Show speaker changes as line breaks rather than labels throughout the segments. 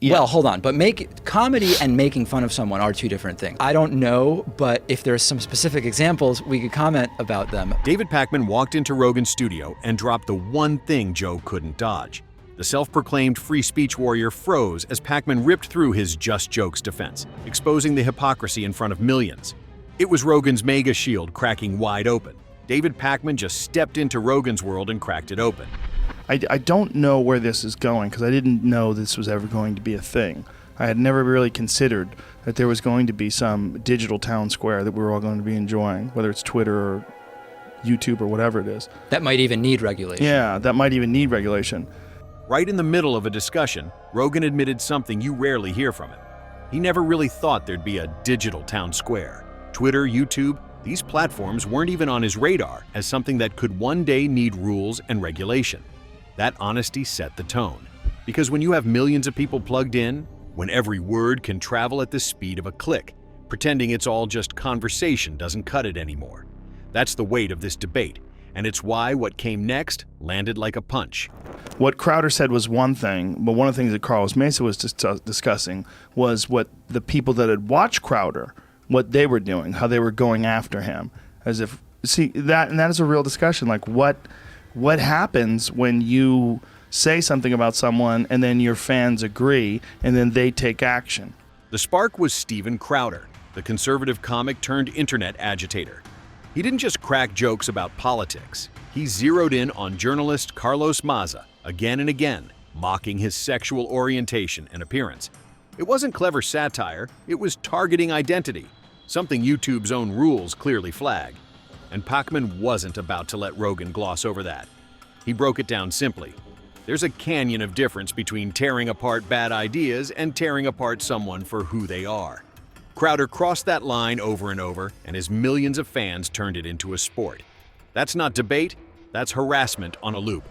Yeah.
Well, hold on, but comedy and making fun of someone are two different things. I don't know, but if there's some specific examples, we could comment about them.
David Pakman walked into Rogan's studio and dropped the one thing Joe couldn't dodge. The self-proclaimed free speech warrior froze as Pakman ripped through his just jokes defense, exposing the hypocrisy in front of millions. It was Rogan's mega shield cracking wide open. David Pakman just stepped into Rogan's world and cracked it open.
I don't know where this is going because I didn't know this was ever going to be a thing. I had never really considered that there was going to be some digital town square that we were all going to be enjoying, whether it's Twitter or YouTube or whatever it is.
That might even need regulation.
Yeah, that might even need regulation.
Right in the middle of a discussion, Rogan admitted something you rarely hear from him. He never really thought there'd be a digital town square. Twitter, YouTube, these platforms weren't even on his radar as something that could one day need rules and regulation. That honesty set the tone. Because when you have millions of people plugged in, when every word can travel at the speed of a click, pretending it's all just conversation doesn't cut it anymore. That's the weight of this debate, and it's why what came next landed like a punch.
What Crowder said was one thing, but one of the things that Carlos Mesa was discussing was what the people that had watched Crowder, what they were doing, how they were going after him. As if, see, that is a real discussion. Like, what happens when you say something about someone and then your fans agree and then they take action?
The spark was Steven Crowder, the conservative comic turned internet agitator. He didn't just crack jokes about politics. He zeroed in on journalist Carlos Maza again and again, mocking his sexual orientation and appearance. It wasn't clever satire, it was targeting identity, something YouTube's own rules clearly flag. And Pakman wasn't about to let Rogan gloss over that. He broke it down simply. There's a canyon of difference between tearing apart bad ideas and tearing apart someone for who they are. Crowder crossed that line over and over, and his millions of fans turned it into a sport. That's not debate, that's harassment on a loop.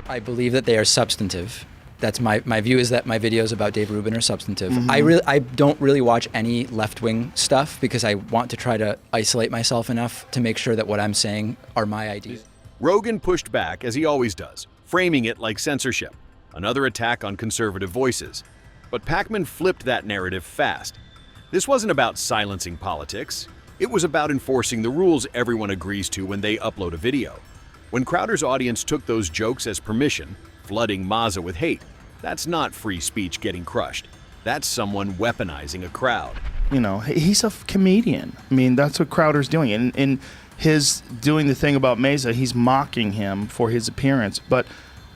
I believe that they are substantive. That's my view, is that my videos about Dave Rubin are substantive. I don't really watch any left-wing stuff because I want to try to isolate myself enough to make sure that what I'm saying are my ideas.
Rogan pushed back, as he always does, framing it like censorship, another attack on conservative voices. But Pakman flipped that narrative fast. This wasn't about silencing politics. It was about enforcing the rules everyone agrees to when they upload a video. When Crowder's audience took those jokes as permission, flooding Maza with hate, that's not free speech getting crushed. That's someone weaponizing a crowd.
You know, he's a comedian. I mean, that's what Crowder's doing. And in his doing the thing about Mesa, he's mocking him for his appearance. But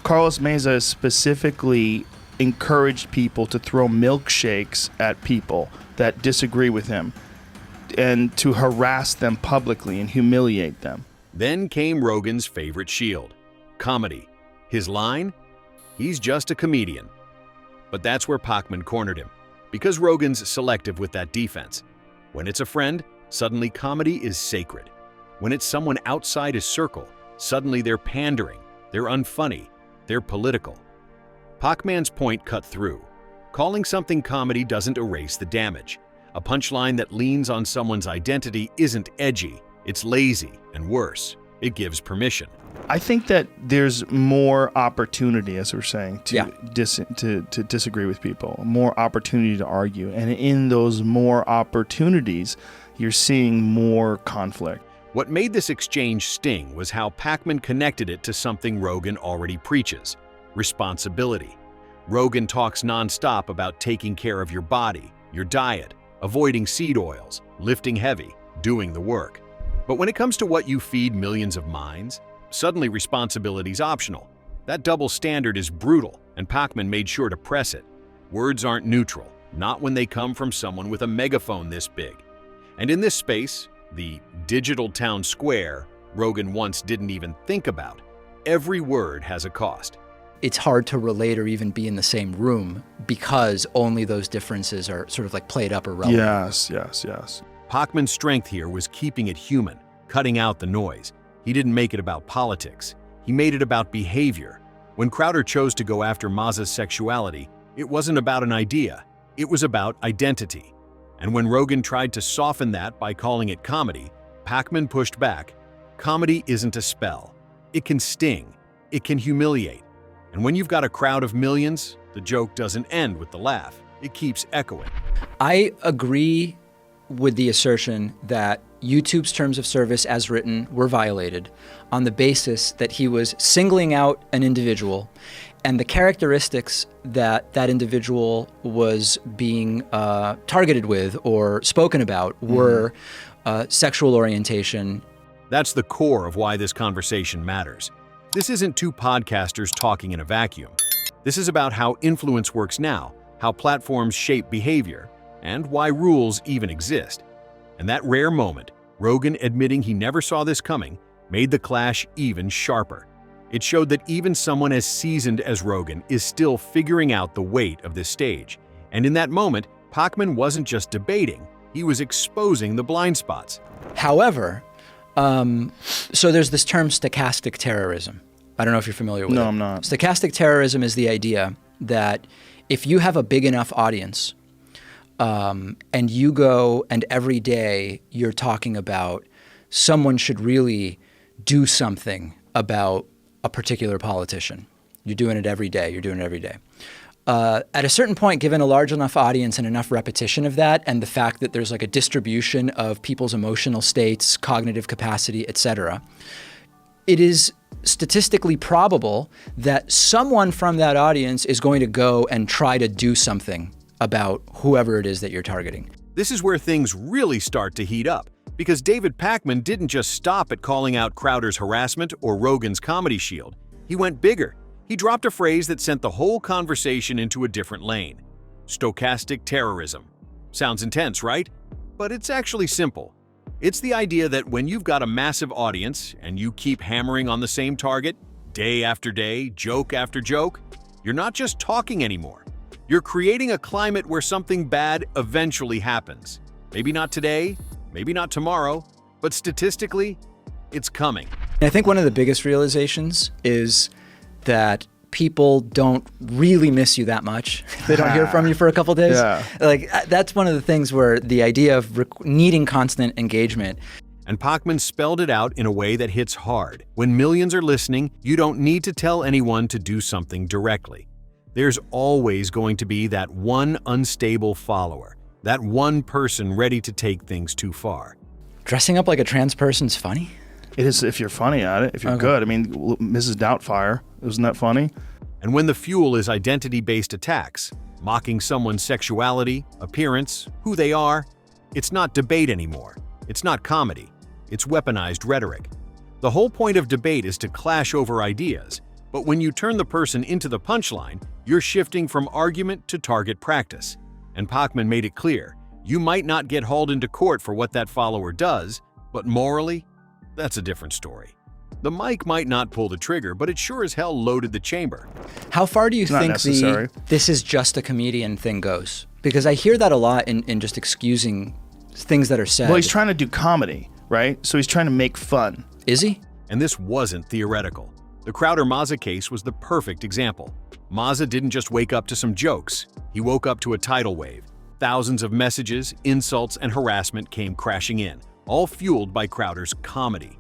Carlos Mesa specifically encouraged people to throw milkshakes at people that disagree with him and to harass them publicly and humiliate them.
Then came Rogan's favorite shield, comedy. His line? He's just a comedian. But that's where Pakman cornered him, because Rogan's selective with that defense. When it's a friend, suddenly comedy is sacred. When it's someone outside his circle, suddenly they're pandering, they're unfunny, they're political. Pakman's point cut through. Calling something comedy doesn't erase the damage. A punchline that leans on someone's identity isn't edgy, it's lazy, and worse, it gives permission.
I think that there's more opportunity, as we're saying, to,
Yeah.
to disagree with people, more opportunity to argue. And in those more opportunities, you're seeing more conflict.
What made this exchange sting was how Pakman connected it to something Rogan already preaches: responsibility. Rogan talks nonstop about taking care of your body, your diet, avoiding seed oils, lifting heavy, doing the work. But when it comes to what you feed millions of minds, suddenly responsibility's optional. That double standard is brutal, and Pakman made sure to press it. Words aren't neutral, not when they come from someone with a megaphone this big. And in this space, the digital town square Rogan once didn't even think about, every word has a cost.
It's hard to relate or even be in the same room because only those differences are sort of like played up or relevant.
Yes.
Pakman's strength here was keeping it human, cutting out the noise. He didn't make it about politics. He made it about behavior. When Crowder chose to go after Maza's sexuality, it wasn't about an idea. It was about identity. And when Rogan tried to soften that by calling it comedy, Pakman pushed back. Comedy isn't a spell. It can sting. It can humiliate. And when you've got a crowd of millions, the joke doesn't end with the laugh. It keeps echoing.
I agree with the assertion that YouTube's terms of service as written were violated on the basis that he was singling out an individual, and the characteristics that that individual was being targeted with or spoken about were sexual orientation.
That's the core of why this conversation matters. This isn't two podcasters talking in a vacuum. This is about how influence works now, how platforms shape behavior, and why rules even exist. And that rare moment, Rogan admitting he never saw this coming, made the clash even sharper. It showed that even someone as seasoned as Rogan is still figuring out the weight of this stage. And in that moment, Pakman wasn't just debating, he was exposing the blind spots.
However, so there's this term stochastic terrorism. I don't know if you're familiar with it.
No, I'm not.
Stochastic terrorism is the idea that if you have a big enough audience, and you go and every day you're talking about someone should really do something about a particular politician. You're doing it every day. You're doing it every day. At a certain point, given a large enough audience and enough repetition of that, and the fact that there's like a distribution of people's emotional states, cognitive capacity, etc., it is statistically probable that someone from that audience is going to go and try to do something about whoever it is that you're targeting.
This is where things really start to heat up, because David Pakman didn't just stop at calling out Crowder's harassment or Rogan's comedy shield. He went bigger. He dropped a phrase that sent the whole conversation into a different lane. Stochastic terrorism. Sounds intense, right? But it's actually simple. It's the idea that when you've got a massive audience and you keep hammering on the same target, day after day, joke after joke, you're not just talking anymore. You're creating a climate where something bad eventually happens. Maybe not today, maybe not tomorrow, but statistically, it's coming.
And I think one of the biggest realizations is that people don't really miss you that much. They don't hear from you for a couple days.
Yeah.
Like that's one of the things where the idea of needing constant engagement.
And Pakman spelled it out in a way that hits hard. When millions are listening, you don't need to tell anyone to do something directly. There's always going to be that one unstable follower, that one person ready to take things too far.
Dressing up like a trans person's funny?
It is if you're funny at it, if you're good. I mean, Mrs. Doubtfire, isn't that funny?
And when the fuel is identity-based attacks, mocking someone's sexuality, appearance, who they are, it's not debate anymore. It's not comedy. It's weaponized rhetoric. The whole point of debate is to clash over ideas, but when you turn the person into the punchline, you're shifting from argument to target practice. And Pakman made it clear, you might not get hauled into court for what that follower does, but morally, that's a different story. The mic might not pull the trigger, but it sure as hell loaded the chamber.
How far do you think
necessary.
this is just a comedian thing goes? Because I hear that a lot in just excusing things that are said.
Well, he's trying to do comedy, right? So he's trying to make fun.
Is he?
And this wasn't theoretical. The Crowder-Maza case was the perfect example. Maza didn't just wake up to some jokes. He woke up to a tidal wave. Thousands of messages, insults, and harassment came crashing in, all fueled by Crowder's comedy.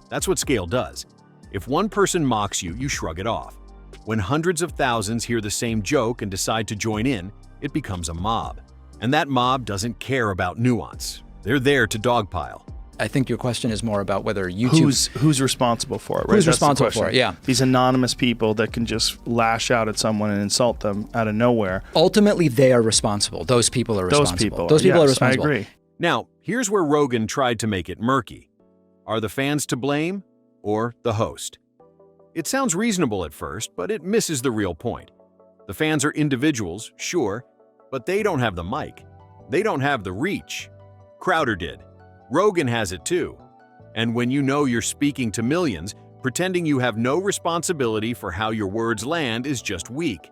That's what scale does. If one person mocks you, you shrug it off. When hundreds of thousands hear the same joke and decide to join in, it becomes a mob. And that mob doesn't care about nuance. They're there to dogpile.
I think your question is more about whether YouTube...
Who's responsible for it, right?
Who's
That's the
responsible for
question.
it, yeah.
These anonymous people that can just lash out at someone and insult them out of nowhere.
Ultimately, they are responsible. Those people are responsible.
Those people
are
yes,
responsible.
I agree.
Now, here's where Rogan tried to make it murky. Are the fans to blame or the host? It sounds reasonable at first, but it misses the real point. The fans are individuals, sure, but they don't have the mic. They don't have the reach. Crowder did. Rogan has it too. And when you know you're speaking to millions, pretending you have no responsibility for how your words land is just weak.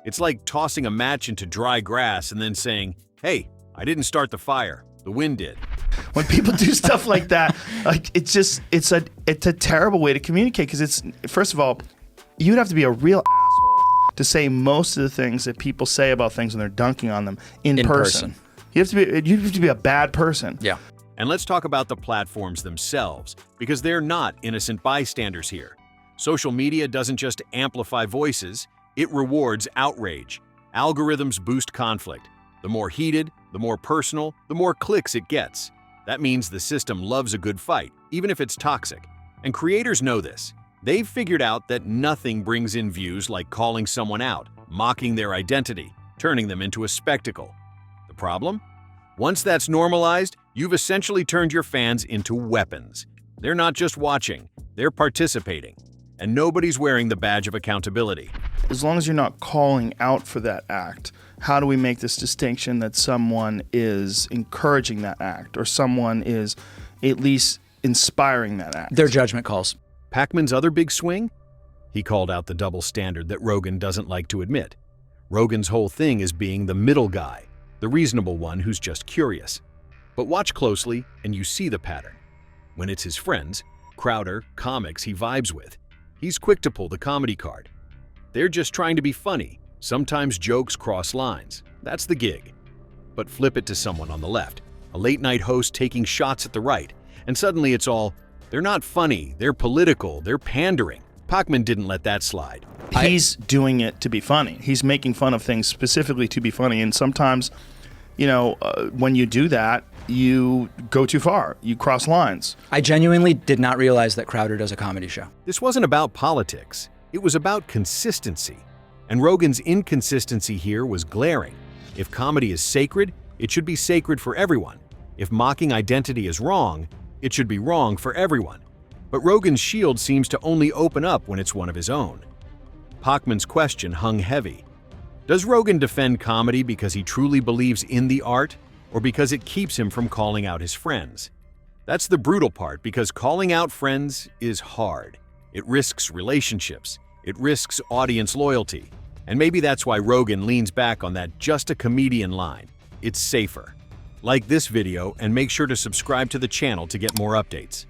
It's like tossing a match into dry grass and then saying, "Hey, I didn't start the fire. The wind did."
When people do stuff like that, like it's a terrible way to communicate, because it's, first of all, you'd have to be a real asshole to say most of the things that people say about things when they're dunking on them in person. You have to be a bad person.
Yeah.
And let's talk about the platforms themselves, because they're not innocent bystanders here. Social media doesn't just amplify voices, it rewards outrage. Algorithms boost conflict. The more heated, the more personal, the more clicks it gets. That means the system loves a good fight, even if it's toxic. And creators know this. They've figured out that nothing brings in views like calling someone out, mocking their identity, turning them into a spectacle. The problem? Once that's normalized, you've essentially turned your fans into weapons. They're not just watching, they're participating. And nobody's wearing the badge of accountability.
As long as you're not calling out for that act, how do we make this distinction that someone is encouraging that act or someone is at least inspiring that act?
Their judgment calls.
Pakman's other big swing? He called out the double standard that Rogan doesn't like to admit. Rogan's whole thing is being the middle guy, the reasonable one who's just curious. But watch closely and you see the pattern. When it's his friends, Crowder, comics he vibes with, he's quick to pull the comedy card. They're just trying to be funny. Sometimes jokes cross lines. That's the gig. But flip it to someone on the left, a late-night host taking shots at the right, and suddenly it's all, they're not funny, they're political, they're pandering. Pakman didn't let that slide.
He's doing it to be funny. He's making fun of things specifically to be funny. And sometimes, when you do that, you go too far. You cross lines.
I genuinely did not realize that Crowder does a comedy show.
This wasn't about politics. It was about consistency. And Rogan's inconsistency here was glaring. If comedy is sacred, it should be sacred for everyone. If mocking identity is wrong, it should be wrong for everyone. But Rogan's shield seems to only open up when it's one of his own. Pakman's question hung heavy. Does Rogan defend comedy because he truly believes in the art, or because it keeps him from calling out his friends? That's the brutal part, because calling out friends is hard. It risks relationships. It risks audience loyalty. And maybe that's why Rogan leans back on that just a comedian line. It's safer. Like this video and make sure to subscribe to the channel to get more updates.